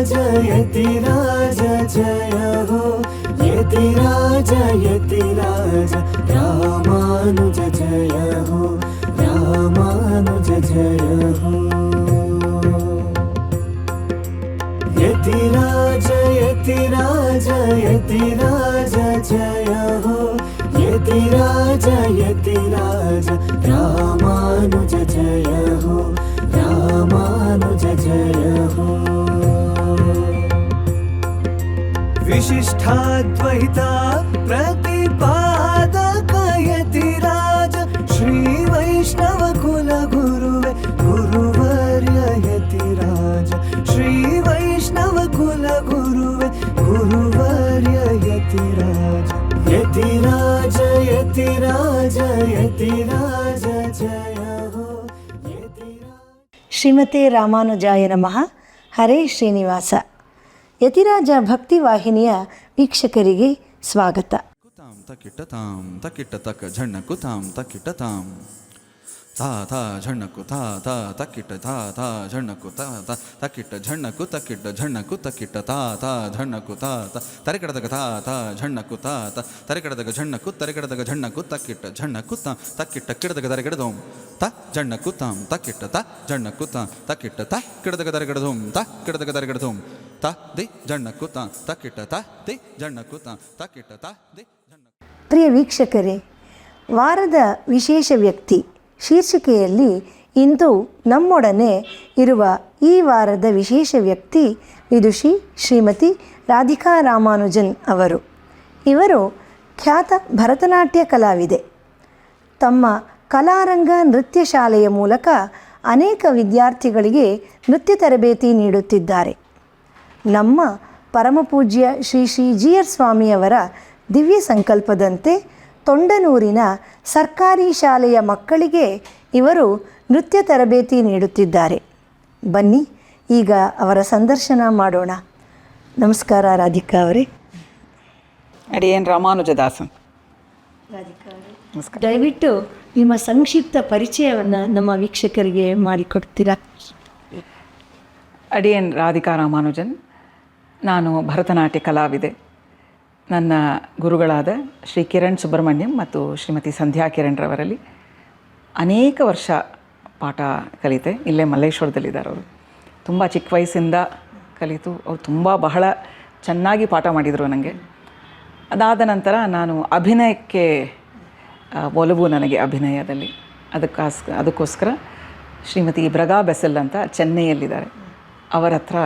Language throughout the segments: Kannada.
यतिराज जय हो यतिराज यतिराज रामानुज जय हो रामानुज जय हो यतिराज यतिराज यतिराज जय हो यतिराज यतिराज रामानुज जय हो रामानुज जय हो विशिष्टाद्वैता प्रतिपादक यतिराज श्री वैष्णव कुल गुरुवे गुरुवर्य यतिराज श्री वैष्णव कुल गुरुवे गुरुवर्य यतिराज यतिराज यतिराज यतिराज जय हो ಶ್ರೀಮತೆ ರಾಮಾನುಜಾಯ ನಮಃ. ಹರೇ ಶ್ರೀನಿವಾಸ. ಯತಿರಾಜ ಭಕ್ತಿವಾಹಿನಿಯ ವೀಕ್ಷಕರಿಗೆ ಸ್ವಾಗತ. ತಕಿಟ್ಟತಾಂ ತಕಿಟ್ಟ ತಕ ಝಣ್ಣ ಕುತಾಂ ತಕಿಟ್ಟತಾಂ ತಾ ತಾ ಝಣ್ಣಕು ತಾ ತಾ ತಕಿಟ್ಟ ತಾ ತಾ ಝಣ್ಣಕು ತಾ ತಾ ತಕಿಟ್ಟ ಝಣ್ಣಕು ತಕಿಟ್ಟ ಝಣ್ಣಕು ತಕಿಟ್ಟ ತಾ ತಾ ಝಣ್ಣಕು ತಾ ತಾ ತರಿಕಡದಗ ತಾ ತಾ ಝಣ್ಣಕು ತಾ ತಾ ತರಿಕಡದಗ ಝಣ್ಣಕು ತರಿಕಡದಗ ಝಣ್ಣಕು ತಕಿಟ್ಟ ಝಣ್ಣಕು ತಾ ತಕಿಟ್ಟ ಕಿಡದಗ ದರಿಗಡದೋಂ ತ ಝಣ್ಣಕು ತಾಂ ತಕಿಟ್ಟ ತ ಝಣ್ಣಕು ತಾ ತಕಿಟ್ಟ ತ ಕಿಡದಗ ದರಿಗಡದೋಂ ತ ಕಿಡದಗ ದರಿಗಡದೋಂ ತ ದಿ ಝಣ್ಣಕು ತಾ ತಕಿಟ್ಟ ತ ದಿ ಝಣ್ಣಕು ತಾ ತಕಿಟ್ಟ ತ ದಿ ಝಣ್ಣಕು. ಪ್ರಿಯ ವೀಕ್ಷಕರೇ, ವಾರದ ವಿಶೇಷ ವ್ಯಕ್ತಿ ಶೀರ್ಷಿಕೆಯಲ್ಲಿ ಇಂದು ನಮ್ಮೊಡನೆ ಇರುವ ಈ ವಾರದ ವಿಶೇಷ ವ್ಯಕ್ತಿ ವಿದುಷಿ ಶ್ರೀಮತಿ ರಾಧಿಕಾ ರಾಮಾನುಜನ್ ಅವರು. ಇವರು ಖ್ಯಾತ ಭರತನಾಟ್ಯ ಕಲಾವಿದೆ. ತಮ್ಮ ಕಲಾರಂಗ ನೃತ್ಯ ಶಾಲೆಯ ಮೂಲಕ ಅನೇಕ ವಿದ್ಯಾರ್ಥಿಗಳಿಗೆ ನೃತ್ಯ ತರಬೇತಿ ನೀಡುತ್ತಿದ್ದಾರೆ. ನಮ್ಮ ಪರಮಪೂಜ್ಯ ಶ್ರೀ ಶ್ರೀ ಜಿ ಆರ್ ಸ್ವಾಮಿಯವರ ದಿವ್ಯ ಸಂಕಲ್ಪದಂತೆ ತೊಂಡನೂರಿನ ಸರ್ಕಾರಿ ಶಾಲೆಯ ಮಕ್ಕಳಿಗೆ ಇವರು ನೃತ್ಯ ತರಬೇತಿ ನೀಡುತ್ತಿದ್ದಾರೆ. ಬನ್ನಿ ಈಗ ಅವರ ಸಂದರ್ಶನ ಮಾಡೋಣ. ನಮಸ್ಕಾರ ರಾಧಿಕಾ ಅವರೇ. ಅಡಿಯೇನ್ ರಾಮಾನುಜದಾಸನ್. ರಾಧಿಕಾ ಅವರೇ, ದಯವಿಟ್ಟು ನಿಮ್ಮ ಸಂಕ್ಷಿಪ್ತ ಪರಿಚಯವನ್ನು ನಮ್ಮ ವೀಕ್ಷಕರಿಗೆ ಮಾಡಿಕೊಡ್ತೀರಾ? ಅಡಿಯೇನ್ ರಾಧಿಕಾ ರಾಮಾನುಜನ್. ನಾನು ಭರತನಾಟ್ಯ ಕಲಾವಿದೆ. ನನ್ನ ಗುರುಗಳಾದ ಶ್ರೀ ಕಿರಣ್ ಸುಬ್ರಹ್ಮಣ್ಯಂ ಮತ್ತು ಶ್ರೀಮತಿ ಸಂಧ್ಯಾ ಕಿರಣ್ರವರಲ್ಲಿ ಅನೇಕ ವರ್ಷ ಪಾಠ ಕಲಿತೆ. ಇಲ್ಲೇ ಮಲ್ಲೇಶ್ವರದಲ್ಲಿದ್ದಾರೆ ಅವರು. ತುಂಬ ಚಿಕ್ಕ ವಯಸ್ಸಿಂದ ಕಲಿತು ಅವರು ಬಹಳ ಚೆನ್ನಾಗಿ ಪಾಠ ಮಾಡಿದರು ನನಗೆ. ಅದಾದ ನಂತರ ನಾನು ಅಭಿನಯಕ್ಕೆ ಒಲವು ನನಗೆ ಅಭಿನಯದಲ್ಲಿ. ಅದಕ್ಕೋಸ್ಕರ ಶ್ರೀಮತಿ ಬ್ರಗಾ ಬೆಸೆಲ್ ಅಂತ ಚೆನ್ನೈಯಲ್ಲಿದ್ದಾರೆ, ಅವರ ಹತ್ರ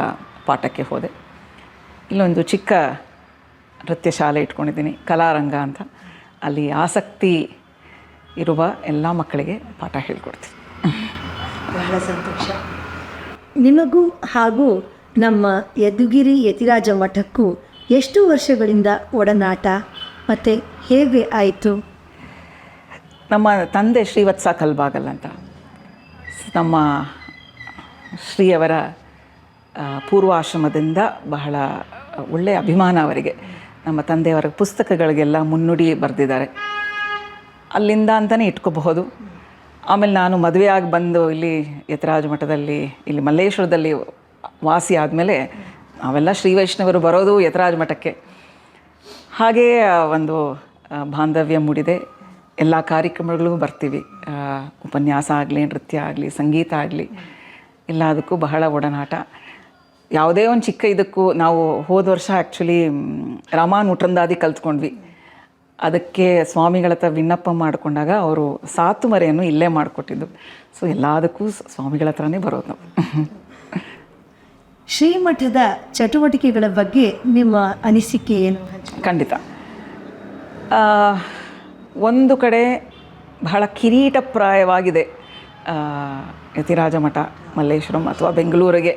ಪಾಠಕ್ಕೆ ಹೋದೆ. ಇಲ್ಲೊಂದು ಚಿಕ್ಕ ನೃತ್ಯ ಶಾಲೆ ಇಟ್ಕೊಂಡಿದ್ದೀನಿ, ಕಲಾರಂಗ ಅಂತ. ಅಲ್ಲಿ ಆಸಕ್ತಿ ಇರುವ ಎಲ್ಲ ಮಕ್ಕಳಿಗೆ ಪಾಠ ಹೇಳ್ಕೊಡ್ತೀನಿ. ಬಹಳ ಸಂತೋಷ. ನಿಮಗೂ ಹಾಗೂ ನಮ್ಮ ಯದುಗಿರಿ ಯತಿರಾಜ ಮಠಕ್ಕೂ ಎಷ್ಟು ವರ್ಷಗಳಿಂದ ಒಡನಾಟ ಮತ್ತು ಹೇಗೆ ಆಯಿತು? ನಮ್ಮ ತಂದೆ ಶ್ರೀವತ್ಸ ಕಲ್ಬಾಗಲ್ ಅಂತ, ನಮ್ಮ ಶ್ರೀಯವರ ಪೂರ್ವಾಶ್ರಮದಿಂದ ಬಹಳ ಒಳ್ಳೆಯ ಅಭಿಮಾನ ಅವರಿಗೆ. ನಮ್ಮ ತಂದೆಯವರ ಪುಸ್ತಕಗಳಿಗೆಲ್ಲ ಮುನ್ನುಡಿ ಬರೆದಿದ್ದಾರೆ. ಅಲ್ಲಿಂದ ಅಂತಲೇ ಇಟ್ಕೋಬಹುದು. ಆಮೇಲೆ ನಾನು ಮದುವೆಯಾಗಿ ಬಂದು ಇಲ್ಲಿ ಯತಿರಾಜ ಮಠದಲ್ಲಿ ಇಲ್ಲಿ ಮಲ್ಲೇಶ್ವರದಲ್ಲಿ ವಾಸಿ ಆದಮೇಲೆ ನಾವೆಲ್ಲ ಶ್ರೀ ವೈಷ್ಣವರು ಬರೋದು ಯತಿರಾಜ ಮಠಕ್ಕೆ. ಹಾಗೇ ಒಂದು ಬಾಂಧವ್ಯ ಮೂಡಿದೆ. ಎಲ್ಲ ಕಾರ್ಯಕ್ರಮಗಳಿಗೂ ಬರ್ತೀವಿ. ಉಪನ್ಯಾಸ ಆಗಲಿ, ನೃತ್ಯ ಆಗಲಿ, ಸಂಗೀತ ಆಗಲಿ, ಎಲ್ಲದಕ್ಕೂ ಬಹಳ ಒಡನಾಟ. ಯಾವುದೇ ಒಂದು ಚಿಕ್ಕ ಇದಕ್ಕೂ ನಾವು ಹೋದ ವರ್ಷ ಆ್ಯಕ್ಚುಲಿ ರಾಮಾನ್ ಮುಟ್ರಂದಾದಿ ಕಲ್ತ್ಕೊಂಡ್ವಿ. ಅದಕ್ಕೆ ಸ್ವಾಮಿಗಳ ಹತ್ರ ವಿಣ್ಣಪ್ಪ ಮಾಡಿಕೊಂಡಾಗ ಅವರು ಸಾತು ಮರೆಯನ್ನು ಇಲ್ಲೇ ಮಾಡಿಕೊಟ್ಟಿದ್ದು. ಸೊ ಎಲ್ಲದಕ್ಕೂ ಸ್ವಾಮಿಗಳ ಹತ್ರನೇ ಬರೋದು ನಾವು. ಶ್ರೀಮಠದ ಚಟುವಟಿಕೆಗಳ ಬಗ್ಗೆ ನಿಮ್ಮ ಅನಿಸಿಕೆ ಏನು? ಖಂಡಿತ. ಒಂದು ಕಡೆ ಬಹಳ ಕಿರೀಟಪ್ರಾಯವಾಗಿದೆ ಯತಿರಾಜ ಮಠ, ಮಲ್ಲೇಶ್ವರಂ ಅಥವಾ ಬೆಂಗಳೂರಿಗೆ.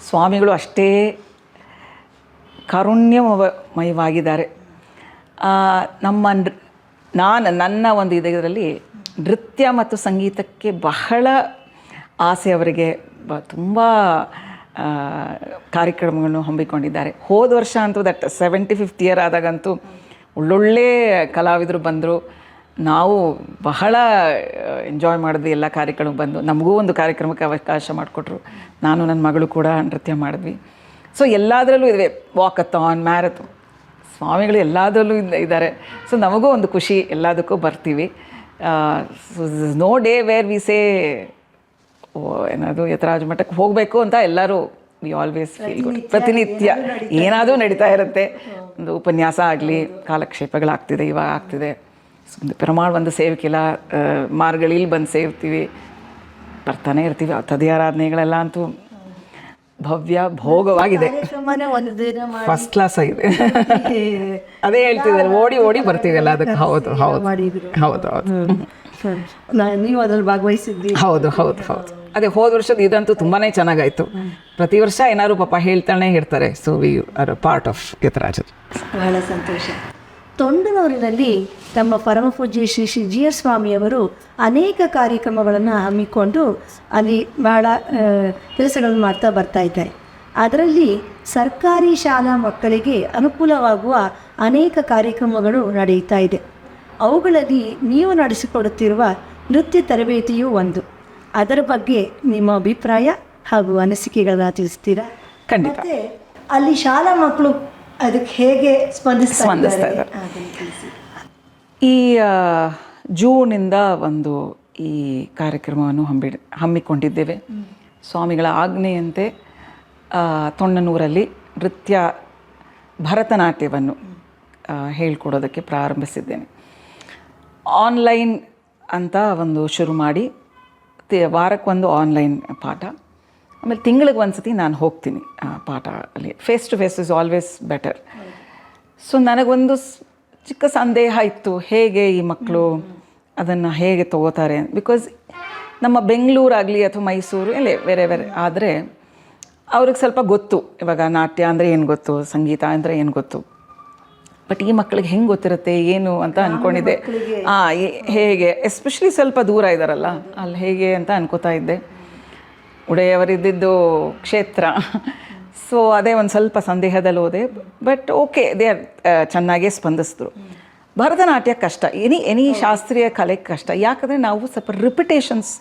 ಸ್ವಾಮಿಗಳು ಅಷ್ಟೇ ಕಾರುಣ್ಯಮಯವಾಗಿದ್ದಾರೆ. ನನ್ನ ಒಂದು ಇದರಲ್ಲಿ ನೃತ್ಯ ಮತ್ತು ಸಂಗೀತಕ್ಕೆ ಬಹಳ ಆಸೆ ಅವರಿಗೆ. ತುಂಬ ಕಾರ್ಯಕ್ರಮಗಳನ್ನು ಹಮ್ಮಿಕೊಂಡಿದ್ದಾರೆ. ಹೋದ ವರ್ಷ ಅಂತೂ 75th ಇಯರ್ ಆದಾಗಂತೂ ಒಳ್ಳೊಳ್ಳೆ ಕಲಾವಿದರು ಬಂದರು. ನಾವು ಬಹಳ ಎಂಜಾಯ್ ಮಾಡಿದ್ವಿ. ಎಲ್ಲ ಕಾರ್ಯಕ್ರಮಕ್ಕೆ ಬಂದು ನಮಗೂ ಒಂದು ಕಾರ್ಯಕ್ರಮಕ್ಕೆ ಅವಕಾಶ ಮಾಡಿಕೊಟ್ರು. ನಾನು ನನ್ನ ಮಗಳು ಕೂಡ ನೃತ್ಯ ಮಾಡಿದ್ವಿ. ಸೊ ಎಲ್ಲದರಲ್ಲೂ ಇದೆ, ವಾಕಥಾನ್, ಮ್ಯಾರಥಾನ್, ಸ್ವಾಮಿಗಳು ಎಲ್ಲದರಲ್ಲೂ ಇದ್ದಾರೆ. ಸೊ ನಮಗೂ ಒಂದು ಖುಷಿ, ಎಲ್ಲದಕ್ಕೂ ಬರ್ತೀವಿ. No day where we say ಏನಾದರೂ ಯತರಾಜ ಮಠಕ್ಕೆ ಹೋಗಬೇಕು ಅಂತ ಎಲ್ಲರೂ ವಿ ಆಲ್ವೇಸ್ ಫೀಲ್ ಗುಡ್. ಪ್ರತಿನಿತ್ಯ ಏನಾದರೂ ನಡೀತಾ ಇರುತ್ತೆ. ಒಂದು ಉಪನ್ಯಾಸ ಆಗಲಿ, ಕಾಲಕ್ಷೇಪಗಳಾಗ್ತಿದೆ, ಇವಾಗ ಆಗ್ತಿದೆ. ಒಂದು ಪೆರುಮಾಳ್ ಒಂದು ಸೇವಕಿಲ್ಲ, ಮಾರ್ಗಳಿಲಿ ಬಂದು ಸೇವ್ತೀವಿ, ಬರ್ತಾನೆ ಇರ್ತೀವಿ. ತದಿಯಾರಾಧನೆಗಳೆಲ್ಲ ಅಂತೂ ಭವ್ಯ ಭೋಗವಾಗಿದೆ, ಒಂದು ದಿನ ಫಸ್ಟ್ ಕ್ಲಾಸ್ ಆಗಿದೆ. ಅದೇ ಹೇಳ್ತಿದ್ದಾರೆ, ಓಡಿ ಓಡಿ ಬರ್ತೀವಲ್ಲ ಅದಕ್ಕೆ. ಹೌದು ಹೌದು ಮಾಡಿದ್ರು. ಹೌದು ಹೌದು ನೀವು ಅದ್ರಲ್ಲಿ ಭಾಗವಹಿಸಿದ್ರಿ? ಹೌದು ಹೌದು ಹೌದು. ಅದೇ ಹೋದ ವರ್ಷದ ಇದಂತೂ ತುಂಬಾ ಚೆನ್ನಾಗಾಯಿತು. ಪ್ರತಿ ವರ್ಷ ಏನಾದ್ರು ಪಾಪ ಹೇಳ್ತಾನೆ ಇರ್ತಾರೆ. So we are a part of ಯತರಾಜರು. ಬಹಳ ಸಂತೋಷ. ತೊಂಡನೂರಿನಲ್ಲಿ ತಮ್ಮ ಪರಮ ಪೂಜ್ಯ ಶ್ರೀ ಶ್ರೀ ಜಿ ಆರ್ ಸ್ವಾಮಿಯವರು ಅನೇಕ ಕಾರ್ಯಕ್ರಮಗಳನ್ನು ಹಮ್ಮಿಕೊಂಡು ಅಲ್ಲಿ ಬಹಳ ಕೆಲಸಗಳನ್ನು ಮಾಡ್ತಾ ಬರ್ತಾ ಇದ್ದಾರೆ. ಅದರಲ್ಲಿ ಸರ್ಕಾರಿ ಶಾಲಾ ಮಕ್ಕಳಿಗೆ ಅನುಕೂಲವಾಗುವ ಅನೇಕ ಕಾರ್ಯಕ್ರಮಗಳು ನಡೆಯುತ್ತಾ ಇದೆ. ಅವುಗಳಲ್ಲಿ ನೀವು ನಡೆಸಿಕೊಡುತ್ತಿರುವ ನೃತ್ಯ ತರಬೇತಿಯೂ ಒಂದು. ಅದರ ಬಗ್ಗೆ ನಿಮ್ಮ ಅಭಿಪ್ರಾಯ ಹಾಗೂ ಅನಿಸಿಕೆಗಳನ್ನ ತಿಳಿಸ್ತೀರಾ? ಖಂಡಿತ. ಮತ್ತೆ ಅಲ್ಲಿ ಶಾಲಾ ಮಕ್ಕಳು ಅದಕ್ಕೆ ಹೇಗೆ ಸ್ಪಂದಿಸ್ತಾ ಇದ್ದಾರೆ? ಈ ಜೂನಿಂದ ಒಂದು ಈ ಕಾರ್ಯಕ್ರಮವನ್ನು ಹಮ್ಮಿಕೊಂಡಿದ್ದೇವೆ. ಸ್ವಾಮಿಗಳ ಆಜ್ಞೆಯಂತೆ ತೊಂಡನೂರಲ್ಲಿ ನೃತ್ಯ ಭರತನಾಟ್ಯವನ್ನು ಹೇಳ್ಕೊಡೋದಕ್ಕೆ ಪ್ರಾರಂಭಿಸಿದ್ದೇನೆ. ಆನ್ಲೈನ್ ಅಂತ ಒಂದು ಶುರು ಮಾಡಿ ವಾರಕ್ಕೊಂದು ಆನ್ಲೈನ್ ಪಾಠ, ಆಮೇಲೆ ತಿಂಗಳಿಗೆ ಒಂದು ಸತಿ ನಾನು ಹೋಗ್ತೀನಿ ಪಾಠ ಅಲ್ಲಿ. Face to face is always better. So ನನಗೊಂದು ಚಿಕ್ಕ ಸಂದೇಹ ಇತ್ತು, ಹೇಗೆ ಈ ಮಕ್ಕಳು ಅದನ್ನು ಹೇಗೆ ತಗೋತಾರೆ. ಬಿಕಾಸ್ ನಮ್ಮ ಬೆಂಗಳೂರಾಗಲಿ ಅಥವಾ ಮೈಸೂರು ಎಲ್ಲೇ ಬೇರೆ ಬೇರೆ ಆದರೆ ಅವ್ರಿಗೆ ಸ್ವಲ್ಪ ಗೊತ್ತು, ಇವಾಗ ನಾಟ್ಯ ಅಂದರೆ ಏನು ಗೊತ್ತು, ಸಂಗೀತ ಅಂದರೆ ಏನು ಗೊತ್ತು. ಬಟ್ ಈ ಮಕ್ಕಳಿಗೆ ಹೆಂಗೆ ಗೊತ್ತಿರುತ್ತೆ ಏನು ಅಂತ ಅಂದ್ಕೊಂಡಿದ್ದೆ. ಹೇಗೆ ಎಸ್ಪೆಷಲಿ ಸ್ವಲ್ಪ ದೂರ ಇದ್ದಾರಲ್ಲ ಅಲ್ಲಿ ಹೇಗೆ ಅಂತ ಅನ್ಕೋತಾ ಇದ್ದೆ. ಉಡೆಯವರಿದ್ದಿದ್ದು ಕ್ಷೇತ್ರ, ಸೊ ಅದೇ ಒಂದು ಸ್ವಲ್ಪ ಸಂದೇಹದಲ್ಲಿ ಹೋದೆ. ಬಟ್ ಓಕೆ, ದೇ ಆರ್ ಚೆನ್ನಾಗೇ ಸ್ಪಂದಿಸಿದ್ರು. ಭರತನಾಟ್ಯ ಕಷ್ಟ, ಎನಿ ಶಾಸ್ತ್ರೀಯ ಕಲೆ ಕಷ್ಟ. ಯಾಕಂದರೆ ನಾವು ಸ್ವಲ್ಪ ರಿಪಿಟೇಷನ್ಸ್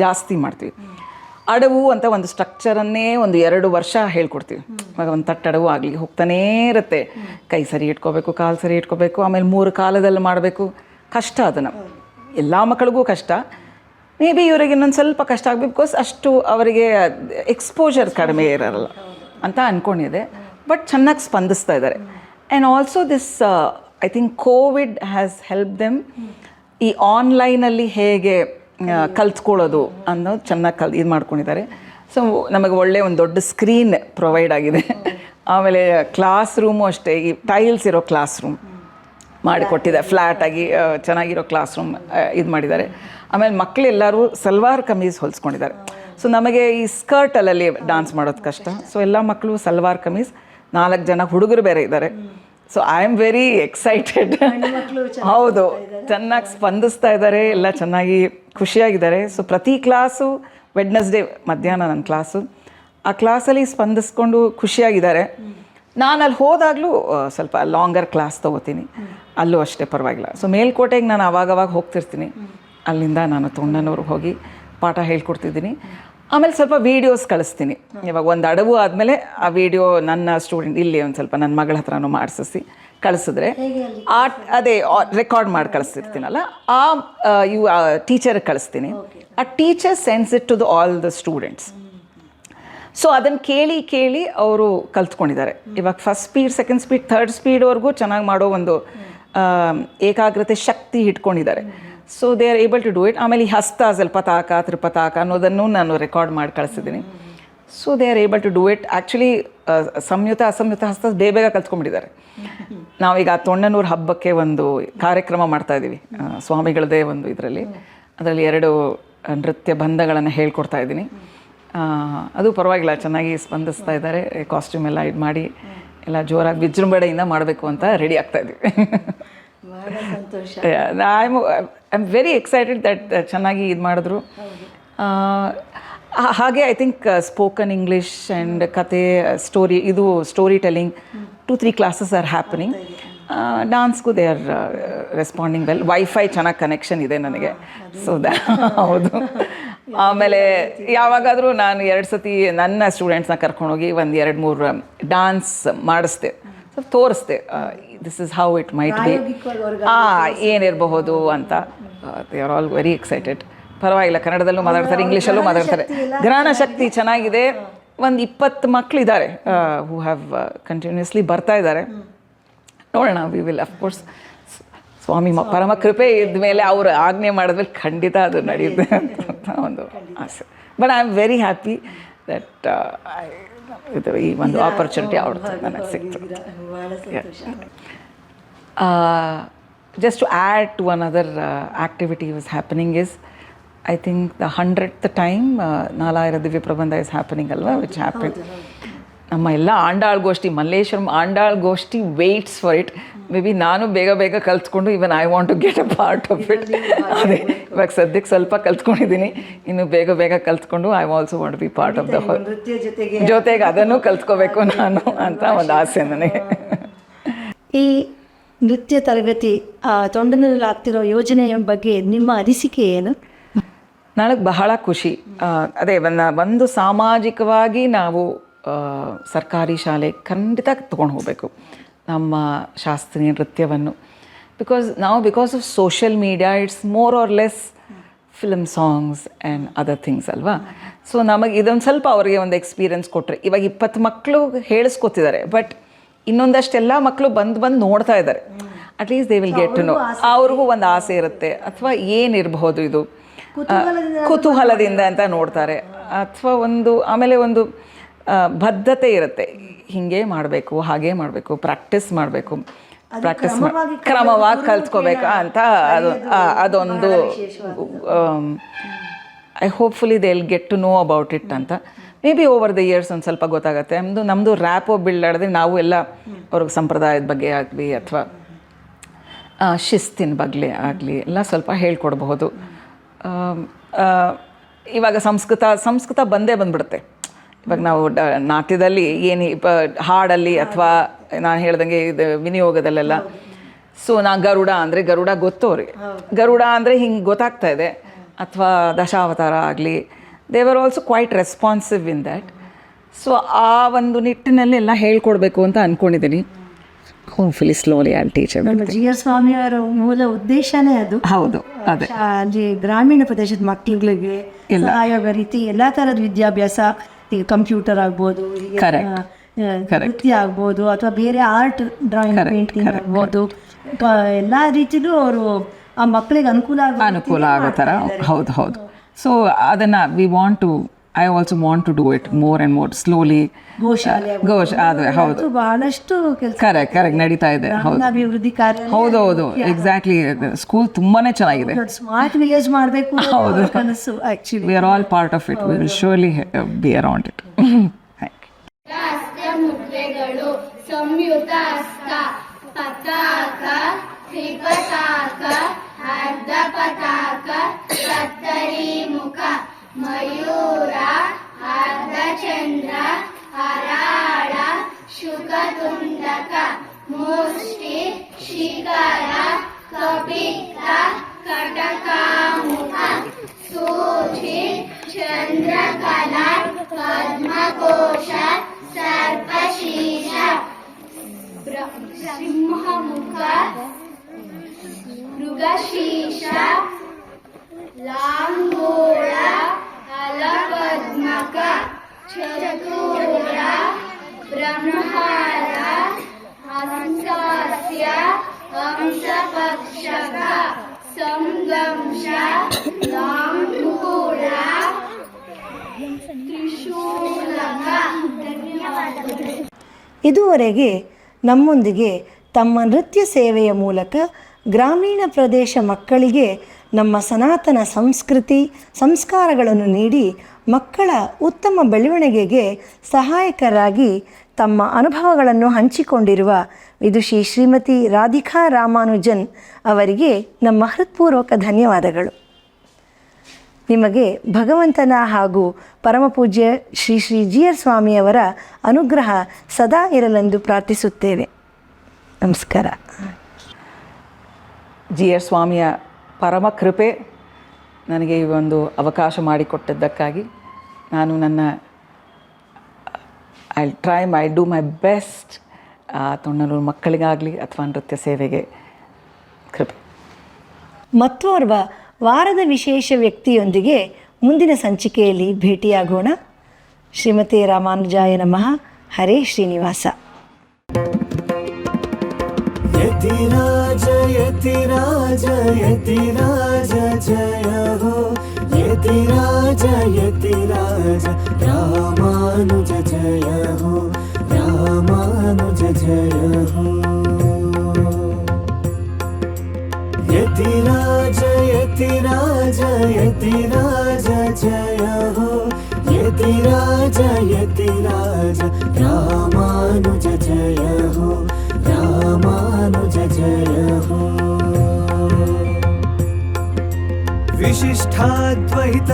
ಜಾಸ್ತಿ ಮಾಡ್ತೀವಿ. ಅಡವು ಅಂತ ಒಂದು ಸ್ಟ್ರಕ್ಚರನ್ನೇ ಒಂದು 2 ವರ್ಷ ಹೇಳ್ಕೊಡ್ತೀವಿ. ಇವಾಗ ಒಂದು ತಟ್ಟಡವು ಆಗಲಿ ಹೋಗ್ತಾನೇ ಇರುತ್ತೆ. ಕೈ ಸರಿ ಇಟ್ಕೋಬೇಕು, ಕಾಲು ಸರಿ ಇಟ್ಕೋಬೇಕು, ಆಮೇಲೆ 3 ಕಾಲದಲ್ಲಿ ಮಾಡಬೇಕು. ಕಷ್ಟ ಅದನ್ನು, ಎಲ್ಲ ಮಕ್ಕಳಿಗೂ ಕಷ್ಟ. ಮೇ ಬಿ ಇವರಿಗೆ ಇನ್ನೊಂದು ಸ್ವಲ್ಪ ಕಷ್ಟ ಆಗಬೇಕು, ಬಿಕಾಸ್ ಅಷ್ಟು ಅವರಿಗೆ ಎಕ್ಸ್ಪೋಜರ್ ಕಡಿಮೆ ಇರಲ್ಲ ಅಂತ ಅಂದ್ಕೊಂಡಿದ್ದೆ. ಬಟ್ ಚೆನ್ನಾಗಿ ಸ್ಪಂದಿಸ್ತಾ ಇದ್ದಾರೆ. And also this I think Covid has help them. ಈ ಆನ್ಲೈನಲ್ಲಿ ಹೇಗೆ ಕಲ್ತ್ಕೊಳ್ಳೋದು ಅನ್ನೋದು ಚೆನ್ನಾಗಿ ಇದು ಮಾಡ್ಕೊಂಡಿದ್ದಾರೆ. ಸೊ ನಮಗೆ ಒಳ್ಳೆ ಒಂದು ದೊಡ್ಡ ಸ್ಕ್ರೀನ್ ಪ್ರೊವೈಡ್ ಆಗಿದೆ. ಆಮೇಲೆ ಕ್ಲಾಸ್ ರೂಮು ಅಷ್ಟೇ, ಈ ಟೈಲ್ಸ್ ಇರೋ ಕ್ಲಾಸ್ ರೂಮ್ ಮಾಡಿಕೊಟ್ಟಿದ್ದಾರೆ. ಫ್ಲ್ಯಾಟಾಗಿ ಚೆನ್ನಾಗಿರೋ ಕ್ಲಾಸ್ ರೂಮ್ ಇದು ಮಾಡಿದ್ದಾರೆ. ಆಮೇಲೆ ಮಕ್ಕಳೆಲ್ಲರೂ ಸಲ್ವಾರ್ ಕಮೀಸ್ ಹೊಲಿಸ್ಕೊಂಡಿದ್ದಾರೆ. ಸೊ ನಮಗೆ ಈ ಸ್ಕರ್ಟಲ್ಲಿ ಡ್ಯಾನ್ಸ್ ಮಾಡೋದು ಕಷ್ಟ. ಸೊ ಎಲ್ಲ ಮಕ್ಕಳು ಸಲ್ವಾರ್ ಕಮೀಸ್, 4 ಜನ ಹುಡುಗರು ಬೇರೆ ಇದ್ದಾರೆ. So I am very excited. ಹೌದು, ಚೆನ್ನಾಗಿ ಸ್ಪಂದಿಸ್ತಾ ಇದ್ದಾರೆ, ಎಲ್ಲ ಚೆನ್ನಾಗಿ ಖುಷಿಯಾಗಿದ್ದಾರೆ. ಸೊ ಪ್ರತಿ ಕ್ಲಾಸು ವೆಡ್ನೆಸ್ಡೇ ಮಧ್ಯಾಹ್ನ ನನ್ನ ಕ್ಲಾಸು, ಆ ಕ್ಲಾಸಲ್ಲಿ ಸ್ಪಂದಿಸ್ಕೊಂಡು ಖುಷಿಯಾಗಿದ್ದಾರೆ. ನಾನು ಅಲ್ಲಿ ಹೋದಾಗಲೂ ಸ್ವಲ್ಪ ಲಾಂಗರ್ ಕ್ಲಾಸ್ ತೊಗೋತೀನಿ, ಅಲ್ಲೂ ಅಷ್ಟೇ ಪರವಾಗಿಲ್ಲ. ಸೊ ಮೇಲ್ಕೋಟೆಗೆ ನಾನು ಆವಾಗವಾಗ ಹೋಗ್ತಿರ್ತೀನಿ. ಅಲ್ಲಿಂದ ನಾನು ತೊಂಡನೂರಿಗೆ ಹೋಗಿ ಪಾಠ ಹೇಳ್ಕೊಡ್ತಿದ್ದೀನಿ. ಆಮೇಲೆ ಸ್ವಲ್ಪ ವೀಡಿಯೋಸ್ ಕಳಿಸ್ತೀನಿ. ಇವಾಗ ಒಂದು ಅಡವು ಆದಮೇಲೆ ಆ ವಿಡಿಯೋ ನನ್ನ ಸ್ಟೂಡೆಂಟ್ ಇಲ್ಲಿ ಒಂದು ಸ್ವಲ್ಪ ನನ್ನ ಮಗಳ ಹತ್ರನೂ ಮಾಡಿಸಿ ಕಳಿಸಿದ್ರೆ ಅದೇ ರೆಕಾರ್ಡ್ ಮಾಡಿ ಕಳಿಸ್ತಿರ್ತೀನಲ್ಲ, ಇವು ಟೀಚರ್ಗೆ ಕಳಿಸ್ತೀನಿ. ಆ teacher sends it to all the students. So ಅದನ್ನು ಕೇಳಿ ಕೇಳಿ ಅವರು ಕಲ್ತ್ಕೊಂಡಿದ್ದಾರೆ. ಇವಾಗ first speed, second speed, third ಸ್ಪೀಡ್ವರೆಗೂ ಚೆನ್ನಾಗಿ ಮಾಡೋ ಒಂದು ಏಕಾಗ್ರತೆ ಶಕ್ತಿ ಇಟ್ಕೊಂಡಿದ್ದಾರೆ. So they are able to do it. ಆಮೇಲೆ ಈ ಹಸ್ತ, ಜಲ್ಪತಾಕ, ತ್ರಿಪತಾಕ ಅನ್ನೋದನ್ನು ನಾನು ರೆಕಾರ್ಡ್ ಮಾಡಿ ಕಳಿಸಿದ್ದೀನಿ. So they are able to do it. Actually ಸಂಯುತ ಅಸಂಯುತ ಹಸ್ತ ಬೇಗ ಕಲ್ತ್ಕೊಂಡ್ಬಿಟ್ಟಿದ್ದಾರೆ. ನಾವೀಗ ತೊಂಡನೂರು ಹಬ್ಬಕ್ಕೆ ಒಂದು ಕಾರ್ಯಕ್ರಮ ಮಾಡ್ತಾಯಿದ್ದೀವಿ, ಸ್ವಾಮಿಗಳದೇ ಒಂದು ಅದರಲ್ಲಿ 2 ನೃತ್ಯ ಬಂಧಗಳನ್ನು ಹೇಳ್ಕೊಡ್ತಾ ಇದ್ದೀನಿ. ಅದು ಪರವಾಗಿಲ್ಲ, ಚೆನ್ನಾಗಿ ಸ್ಪಂದಿಸ್ತಾ ಇದ್ದಾರೆ. ಕಾಸ್ಟ್ಯೂಮ್ ಎಲ್ಲ ಇದು ಮಾಡಿ ಎಲ್ಲ ಜೋರಾಗಿ ವಿಜೃಂಭಣೆಯಿಂದ ಮಾಡಬೇಕು ಅಂತ ರೆಡಿ ಆಗ್ತಾಯಿದ್ವಿ. I am very excited that ಚೆನ್ನಾಗಿ ಇದು ಮಾಡಿದ್ರು. ಹಾಗೆ I think spoken English and ಕತೆ, story telling 2-3 classes are happening. ಡಾನ್ಸ್ಗೂ they are responding well. WiFi ಚೆನ್ನಾಗಿ ಕನೆಕ್ಷನ್ ಇದೆ ನನಗೆ. ಸೊ ಹೌದು, ಆಮೇಲೆ ಯಾವಾಗಾದರೂ ನಾನು 2 ಸತಿ ನನ್ನ ಸ್ಟೂಡೆಂಟ್ಸ್ನ ಕರ್ಕೊಂಡೋಗಿ 1-2-3 ಡಾನ್ಸ್ ಮಾಡಿಸ್ದೆ, ಸ್ವಲ್ಪ ತೋರಿಸ್ದೆ, this is how it might be, ಏನಿರಬಹುದು ಅಂತ. They are all very excited. ಪರವಾಗಿಲ್ಲ, ಕನ್ನಡದಲ್ಲೂ ಮಾತಾಡ್ತಾರೆ, ಇಂಗ್ಲೀಷಲ್ಲೂ ಮಾತಾಡ್ತಾರೆ. ಗ್ರಹಣ ಶಕ್ತಿ ಚೆನ್ನಾಗಿದೆ. 20 ಮಕ್ಕಳಿದ್ದಾರೆ ಹೂ ಹ್ಯಾವ್ ಕಂಟಿನ್ಯೂಸ್ಲಿ ಬರ್ತಾ ಇದ್ದಾರೆ. ನೋಡೋಣ, ವಿ ವಿಲ್ ಅಫ್ಕೋರ್ಸ್ ಸ್ವಾಮಿ ಪರಮ ಕೃಪೆ ಇದ್ದ ಮೇಲೆ ಅವರು ಆಜ್ಞೆ ಮಾಡಿದ್ಮೇಲೆ ಖಂಡಿತ ಅದು ನಡೆಯುತ್ತೆ ಅಂತ ಒಂದು ಆಸೆ. But I am very happy that ಇದು ಈ ಒಂದು ಆಪರ್ಚುನಿಟಿ ನನಗೆ ಸಿಕ್ತು. Just to add to another activity was happening is, I think the 100th time Nalayara Divya Prabandha is happening alva, which happened. ನಮ್ಮ ಎಲ್ಲ ಆಂಡಾಳ್ ಗೋಷ್ಠಿ, ಮಲ್ಲೇಶ್ವರಂ ಆಂಡಾಳ್ ಗೋಷ್ಠಿ waits for it. Maybe ನಾನು ಬೇಗ ಕಲ್ತ್ಕೊಂಡು even I want to get a part of it. ಅದೇ ಇವಾಗ ಸದ್ಯಕ್ಕೆ ಸ್ವಲ್ಪ ಕಲ್ತ್ಕೊಂಡಿದ್ದೀನಿ, ಇನ್ನು ಬೇಗ ಕಲ್ತ್ಕೊಂಡು I also want be part of the whole. ಜೊತೆಗೆ ಅದನ್ನು ಕಲ್ತ್ಕೋಬೇಕು ನಾನು ಅಂತ ಒಂದು ಆಸೆ ನನಗೆ. ಈ ನೃತ್ಯ ತರಗತಿ ತೊಂಡನಲ್ಲಿ ಆಗ್ತಿರೋ ಯೋಜನೆಯ ಬಗ್ಗೆ ನಿಮ್ಮ ಅನಿಸಿಕೆ ಏನು? ನನಗೆ ಬಹಳ ಖುಷಿ. ಅದೇ ಒಂದು ಸಾಮಾಜಿಕವಾಗಿ ನಾವು ಸರ್ಕಾರಿ ಶಾಲೆ ಖಂಡಿತ ತೊಗೊಂಡು ಹೋಗಬೇಕು ನಮ್ಮ ಶಾಸ್ತ್ರೀಯ ನೃತ್ಯವನ್ನು. Because of social media it's more or less film songs and other things ಅಲ್ವಾ. ಸೊ ನಮಗೆ ಇದೊಂದು ಸ್ವಲ್ಪ ಅವರಿಗೆ ಒಂದು ಎಕ್ಸ್ಪೀರಿಯನ್ಸ್ ಕೊಟ್ಟರೆ, ಇವಾಗ 20 ಮಕ್ಕಳು ಹೇಳಿಸ್ಕೊತಿದ್ದಾರೆ, ಬಟ್ ಇನ್ನೊಂದಷ್ಟೆಲ್ಲ ಮಕ್ಕಳು ಬಂದು ನೋಡ್ತಾ ಇದ್ದಾರೆ. At least they will get to know. ಅವ್ರಿಗೂ ಒಂದು ಆಸೆ ಇರುತ್ತೆ, ಅಥವಾ ಏನಿರಬಹುದು ಇದು ಕುತೂಹಲದಿಂದ ಅಂತ ನೋಡ್ತಾರೆ, ಅಥವಾ ಆಮೇಲೆ ಒಂದು ಬದ್ಧತೆ ಇರುತ್ತೆ, ಹೀಗೆ ಮಾಡಬೇಕು, ಹಾಗೆ ಮಾಡಬೇಕು, ಪ್ರಾಕ್ಟೀಸ್ ಮಾಡಬೇಕು, ಕ್ರಮವಾಗಿ ಕಲ್ತ್ಕೋಬೇಕು ಅಂತ. ಅದೊಂದು I hopefully they will get to know about it ಅಂತ. Maybe over the years ಒಂದು ಸ್ವಲ್ಪ ಗೊತ್ತಾಗುತ್ತೆ. ನಮ್ಮದು ರ್ಯಾಪೋ ಬಿಲ್ಡ್ ಆಡಿದ್ರೆ ನಾವು ಎಲ್ಲ ಅವ್ರಿಗೆ ಸಂಪ್ರದಾಯದ ಬಗ್ಗೆ ಆಗಲಿ ಅಥವಾ ಶಿಸ್ತಿನ ಬಗ್ಗೆ ಆಗಲಿ ಎಲ್ಲ ಸ್ವಲ್ಪ ಹೇಳ್ಕೊಡ್ಬಹುದು. ಇವಾಗ ಸಂಸ್ಕೃತ ಬಂದ್ಬಿಡುತ್ತೆ. ಇವಾಗ ನಾವು ನಾಟ್ಯದಲ್ಲಿ ಹಾಡಲ್ಲಿ ಅಥವಾ ನಾನು ಹೇಳ್ದಂಗೆ ಇದು ವಿನಿಯೋಗದಲ್ಲೆಲ್ಲ. ಸೊ ಗರುಡ ಗೊತ್ತು ಅವ್ರಿಗೆ, ಗರುಡ ಅಂದರೆ ಹಿಂಗೆ ಗೊತ್ತಾಗ್ತಾ ಇದೆ, ಅಥವಾ ದಶಾವತಾರ ಆಗಲಿ, they were also quite responsive in that. So ಆ ಒಂದು ನಿಟ್ಟಿನಲ್ಲಿ ಎಲ್ಲ ಹೇಳ್ಕೊಡ್ಬೇಕು ಅಂತ ಅಂದ್ಕೊಂಡಿದ್ದೀನಿ. Hopefully slowly I will teach. GR ಸ್ವಾಮಿಯವರ ಮೂಲ ಉದ್ದೇಶನೇ ಅದು. ಹೌದು, ಅದೇ ಅಲ್ಲಿ ಗ್ರಾಮೀಣ ಪ್ರದೇಶದ ಮಕ್ಕಳಿಗೆ ಸಹಾಯವಾಗೋ ರೀತಿ ಎಲ್ಲ ಥರದ ವಿದ್ಯಾಭ್ಯಾಸ, ಈಗ ಕಂಪ್ಯೂಟರ್ ಆಗ್ಬೋದು, ನೃತ್ಯ ಆಗ್ಬೋದು, ಅಥವಾ ಬೇರೆ ಆರ್ಟ್, ಡ್ರಾಯಿಂಗ್, ಪೇಂಟಿಂಗ್ ಆಗ್ಬೋದು, ಎಲ್ಲ ರೀತಿಲೂ ಅವರು ಆ ಮಕ್ಕಳಿಗೆ ಅನುಕೂಲ ಆಗೋ ಥರ. ಹೌದು. ಸೊ ಅದನ್ನು I also want to do it more and more slowly. ಅದು ಹೌದು, ಬಹಳಷ್ಟು ಕರೆಕ್ಟ್ ನಡೀತಾ ಇದೆ. ಅಭಿವೃದ್ಧಿ ಕಾರ್ಯ. ಹೌದು, ಎಕ್ಸಾಕ್ಟ್ಲಿ. ಸ್ಕೂಲ್ ತುಂಬಾನೇ ಚೆನ್ನಾಗಿದೆ. ಸ್ಮಾರ್ಟ್ ವಿಲೇಜ್ ಮಾಡಬೇಕು ಹೌದು ಕನಸು. Actually we are all part of it. We will surely be around it. ಮುದ್ರೆಗಳು ಸಂಯುತ ಹಸ್ತ, ಪತಾಕ, ತ್ರಿಪತಾಕ, ಅರ್ಧ ಪತಾಕ, ಕತ್ತರಿ ಮುಖ, ಮಯೂರ, ಅರ್ಧಚಂದ್ರ, ಹರಾಳ, ಶುಕತುಂಡಕ, ಮುಷ್ಟಿ, ಶಿಖರ, ಕಪಿತ್ತ, ಕಟಕಾಮುಖ, ಸೂಚಿ, ಚಂದ್ರಕಲ, ಪದ್ಮಕೋಶ, ಸರ್ಪಶೀರ್ಷ, ಸಿಂಹಮುಖ, ಮೃಗಶೀರ್ಷ, ಲಾಂಗೋಳ, ಅಲಪದ್ಮಕ, ಚತುರ, ಬ್ರಹ್ಮಾರ, ಹಂಸಾಸ್ಯ, ಹಂಸಪಕ್ಷಕ, ಸಂಗಂಶ, ಲಾಂಗೂಳ, ತ್ರಿಶೂಲಕ. ಧನ್ಯವಾದಗಳು. ಇದುವರೆಗೆ ನಮ್ಮೊಂದಿಗೆ ತಮ್ಮ ನೃತ್ಯ ಸೇವೆಯ ಮೂಲಕ ಗ್ರಾಮೀಣ ಪ್ರದೇಶ ಮಕ್ಕಳಿಗೆ ನಮ್ಮ ಸನಾತನ ಸಂಸ್ಕೃತಿ ಸಂಸ್ಕಾರಗಳನ್ನು ನೀಡಿ ಮಕ್ಕಳ ಉತ್ತಮ ಬೆಳವಣಿಗೆಗೆ ಸಹಾಯಕರಾಗಿ ತಮ್ಮ ಅನುಭವಗಳನ್ನು ಹಂಚಿಕೊಂಡಿರುವ ವಿದುಷಿ ಶ್ರೀಮತಿ ರಾಧಿಕಾ ರಾಮಾನುಜನ್ ಅವರಿಗೆ ನಮ್ಮ ಹೃತ್ಪೂರ್ವಕ ಧನ್ಯವಾದಗಳು. ನಿಮಗೆ ಭಗವಂತನ ಹಾಗೂ ಪರಮಪೂಜ್ಯ ಶ್ರೀ GR ಸ್ವಾಮಿಯವರ ಅನುಗ್ರಹ ಸದಾ ಇರಲೆಂದು ಪ್ರಾರ್ಥಿಸುತ್ತೇವೆ. ನಮಸ್ಕಾರ. GR ಸ್ವಾಮಿಯ ಪರಮ ಕೃಪೆ ನನಗೆ ಈ ಒಂದು ಅವಕಾಶ ಮಾಡಿಕೊಟ್ಟಿದ್ದಕ್ಕಾಗಿ ನಾನು I do my best Tondanur ಮಕ್ಕಳಿಗಾಗಲಿ ಅಥವಾ ನೃತ್ಯ ಸೇವೆಗೆ ಕೃಪೆ. ಮತ್ತೋರ್ವ ವಾರದ ವಿಶೇಷ ವ್ಯಕ್ತಿಯೊಂದಿಗೆ ಮುಂದಿನ ಸಂಚಿಕೆಯಲ್ಲಿ ಭೇಟಿಯಾಗೋಣ. ಶ್ರೀಮತಿ ರಾಮಾನುಜಾಯ ನಮಃ. ಹರೇ ಶ್ರೀನಿವಾಸ. ಯತಿರಾಜ ಯತಿರಾಜ ಯತಿರಾಜ ಜಯ ಹೋ, ಯತಿರಾಜ ಯತಿರಾಜ ರಾಮಾನುಜ ಜಯ ಹೋ, ರಾಮಾನುಜ ಜಯ ಹೋ. ಯತಿರಾಜ ಯತಿರಾಜ ಯತಿರಾಜ ಜಯ ಹೋ, ಯತಿರಾಜ ಯತಿರಾಜ ರಾಮಾನುಜ ಜಯ ಹೋ, ರಾಮಾನುಜ ಜಯ ಹೋ. ವಿಶಿಷ್ಟಾದ್ವೈತ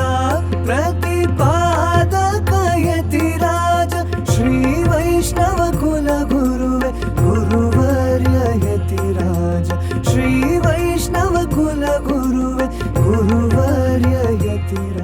ಪ್ರತಿಪಾದಕ ಯತಿರಾಜ ಶ್ರೀ ವೈಷ್ಣವ ಕುಲ ಗುರುವೆ ಗುರುವರ್ಯ ಯತಿರಾಜ ಶ್ರೀ ವೈಷ್ಣವ ಕುಲ ಗುರುವೆ ಗುರುವರ್ಯ ಯತಿರಾಜ.